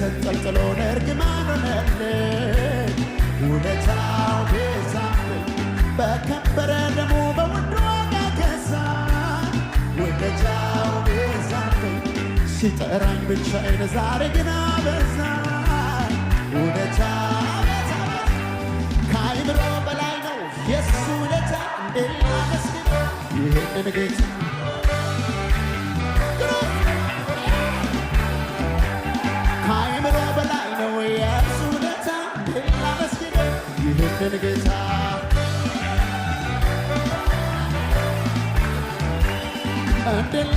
ተንጠልጥሎን እርግማን ሆነልን ውለታው ቤዛብን በከበረ ደሙ በውድ ዋጋ ገዛን ውለታው ቤዛብን ሲጠራኝ ብቻዬን ዛሬ ግን አበዛን ውለታው ከአይምሮ በላይ ነው የሱ ውለታ እንዴት ላመስግነው ይህንን ጌታ ከአይምሮ በላይ ነው የሱ ውለታ እንዴት ላመስግነው ይህንን ጌታ እንዴት